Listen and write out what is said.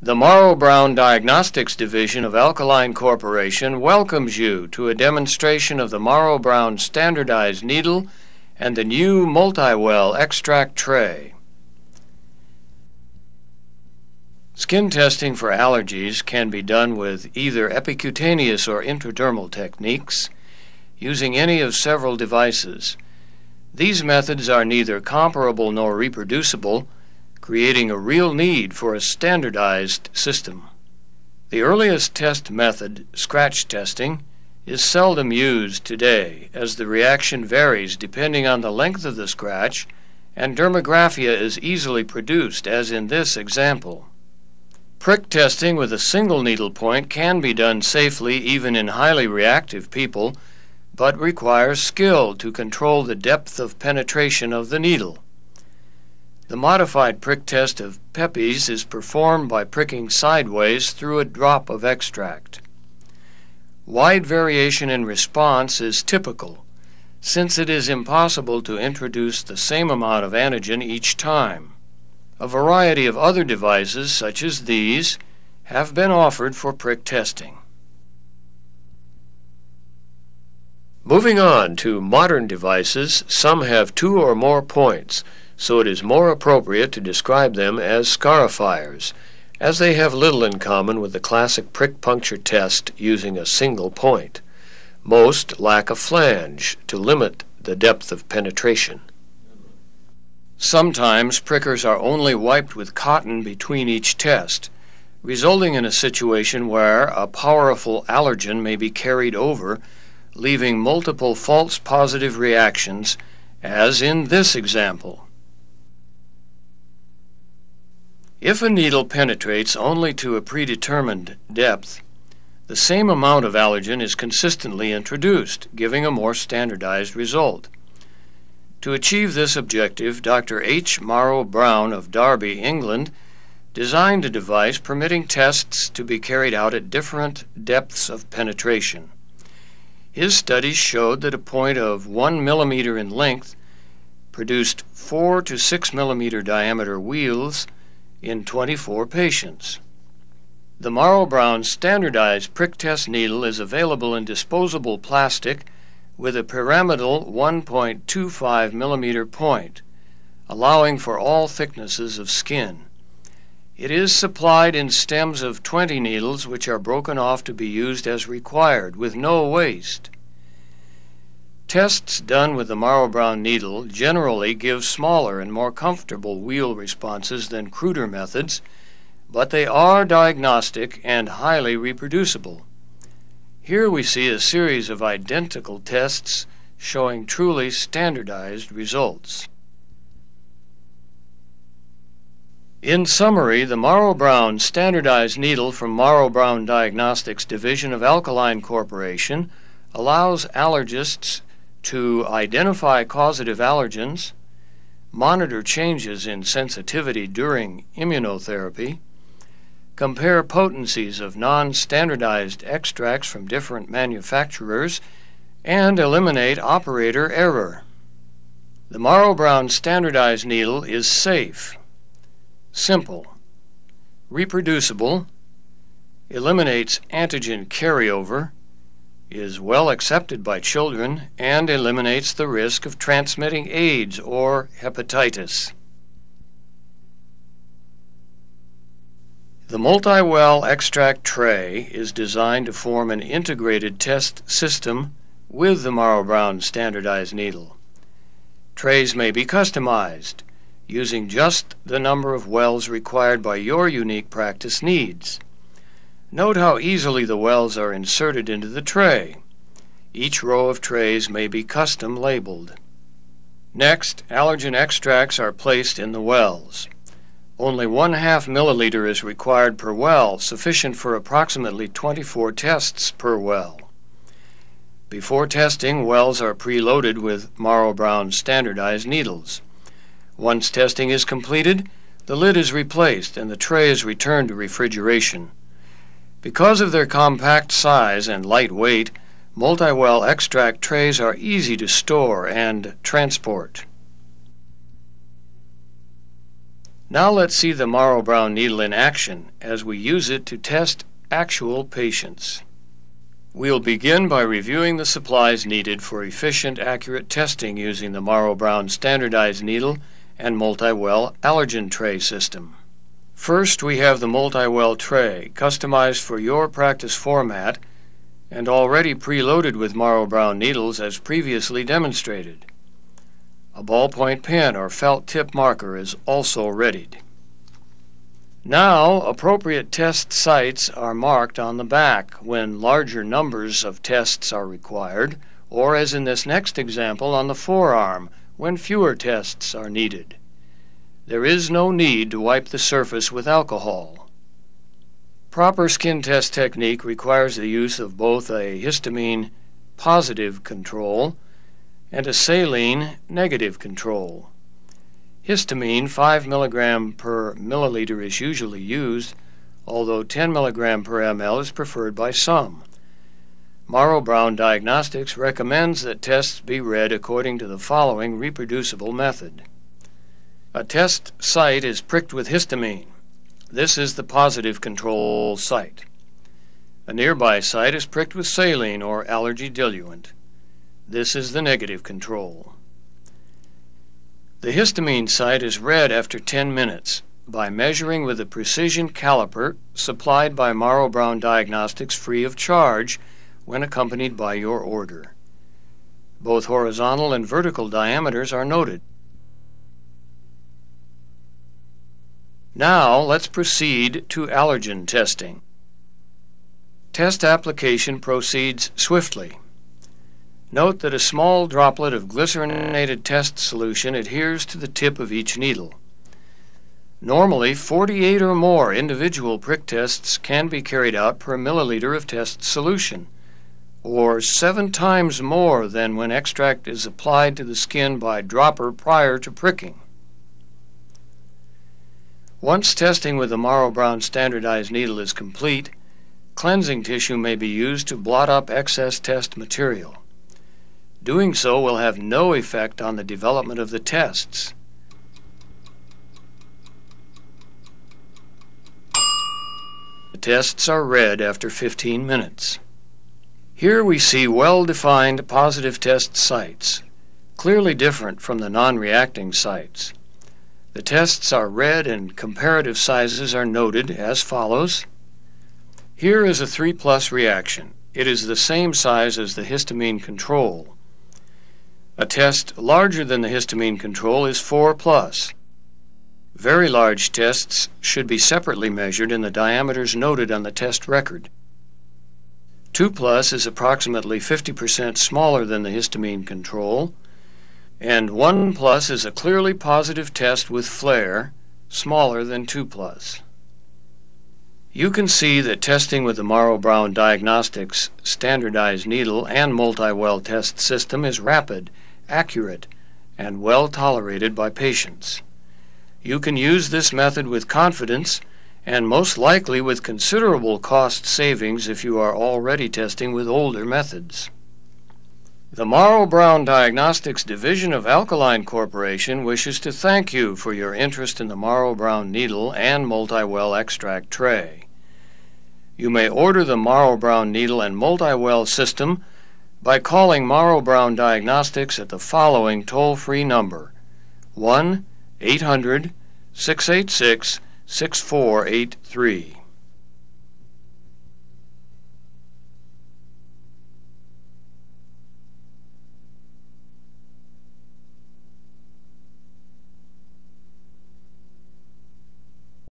The Morrow Diagnostics Division of Alkaline Corporation welcomes you to a demonstration of the Morrow standardized needle and the new multi-well extract tray. Skin testing for allergies can be done with either epicutaneous or intradermal techniques, using any of several devices. These methods are neither comparable nor reproducible, creating a real need for a standardized system. The earliest test method, scratch testing, is seldom used today, as the reaction varies depending on the length of the scratch, and dermographia is easily produced, as in this example. Prick testing with a single needle point can be done safely even in highly reactive people, but requires skill to control the depth of penetration of the needle. The modified prick test of Pepys is performed by pricking sideways through a drop of extract. Wide variation in response is typical, since it is impossible to introduce the same amount of antigen each time. A variety of other devices, such as these, have been offered for prick testing. Moving on to modern devices, some have 2 or more points, so it is more appropriate to describe them as scarifiers, as they have little in common with the classic prick puncture test using a single point. Most lack a flange to limit the depth of penetration. Sometimes prickers are only wiped with cotton between each test, resulting in a situation where a powerful allergen may be carried over, leaving multiple false positive reactions, as in this example. If a needle penetrates only to a predetermined depth, the same amount of allergen is consistently introduced, giving a more standardized result. To achieve this objective, Dr. H. Morrow Brown of Derby, England, designed a device permitting tests to be carried out at different depths of penetration. His studies showed that a point of 1 millimeter in length produced 4 to 6 millimeter diameter wheals in 24 patients. The Morrow standardized prick test needle is available in disposable plastic with a pyramidal 1.25 millimeter point, allowing for all thicknesses of skin. It is supplied in stems of 20 needles, which are broken off to be used as required, with no waste. Tests done with the Morrow needle generally give smaller and more comfortable wheal responses than cruder methods, but they are diagnostic and highly reproducible. Here we see a series of identical tests showing truly standardized results. In summary, the Morrow standardized needle from Morrow Diagnostics Division of Alkaline Corporation allows allergists to identify causative allergens, monitor changes in sensitivity during immunotherapy, compare potencies of non-standardized extracts from different manufacturers, and eliminate operator error. The Morrow standardized needle is safe, simple, reproducible, eliminates antigen carryover, is well accepted by children, and eliminates the risk of transmitting AIDS or hepatitis. The multi-well extract tray is designed to form an integrated test system with the Morrow standardized needle. Trays may be customized, using just the number of wells required by your unique practice needs. Note how easily the wells are inserted into the tray. Each row of trays may be custom labeled. Next, allergen extracts are placed in the wells. Only 1/2 milliliter is required per well, sufficient for approximately 24 tests per well. Before testing, wells are preloaded with Morrow standardized needles. Once testing is completed, the lid is replaced and the tray is returned to refrigeration. Because of their compact size and light weight, multi-well extract trays are easy to store and transport. Now let's see the Morrow Brown needle in action as we use it to test actual patients. We'll begin by reviewing the supplies needed for efficient, accurate testing using the Morrow Brown standardized needle and multi-well allergen tray system. First, we have the multi-well tray, customized for your practice format and already preloaded with Morrow Brown needles as previously demonstrated. A ballpoint pen or felt tip marker is also readied. Now, appropriate test sites are marked on the back when larger numbers of tests are required, or as in this next example on the forearm when fewer tests are needed. There is no need to wipe the surface with alcohol. Proper skin test technique requires the use of both a histamine positive control and a saline negative control. Histamine 5 mg per milliliter is usually used, although 10 mg per ml is preferred by some. Morrow Brown Diagnostics recommends that tests be read according to the following reproducible method. A test site is pricked with histamine. This is the positive control site. A nearby site is pricked with saline or allergy diluent. This is the negative control. The histamine site is read after 10 minutes by measuring with a precision caliper supplied by Morrow Brown Diagnostics free of charge when accompanied by your order. Both horizontal and vertical diameters are noted. Now let's proceed to allergen testing. Test application proceeds swiftly. Note that a small droplet of glycerinated test solution adheres to the tip of each needle. Normally, 48 or more individual prick tests can be carried out per milliliter of test solution, or 7 times more than when extract is applied to the skin by dropper prior to pricking. Once testing with the Morrow Brown standardized needle is complete, cleansing tissue may be used to blot up excess test material. Doing so will have no effect on the development of the tests. The tests are read after 15 minutes. Here we see well-defined positive test sites, clearly different from the non-reacting sites. The tests are read and comparative sizes are noted as follows. Here is a 3+ reaction. It is the same size as the histamine control. A test larger than the histamine control is 4+. Very large tests should be separately measured in the diameters noted on the test record. 2+ is approximately 50% smaller than the histamine control, and 1+ is a clearly positive test with flare, smaller than 2+. You can see that testing with the Morrow Brown Diagnostics standardized needle and multi-well test system is rapid, accurate, and well tolerated by patients. You can use this method with confidence and most likely with considerable cost savings if you are already testing with older methods. The Morrow Brown Diagnostics Division of Alkaline Corporation wishes to thank you for your interest in the Morrow Brown needle and multi-well extract tray. You may order the Morrow Brown needle and multi-well system by calling Morrow Brown Diagnostics at the following toll-free number, 1-800-686-6483.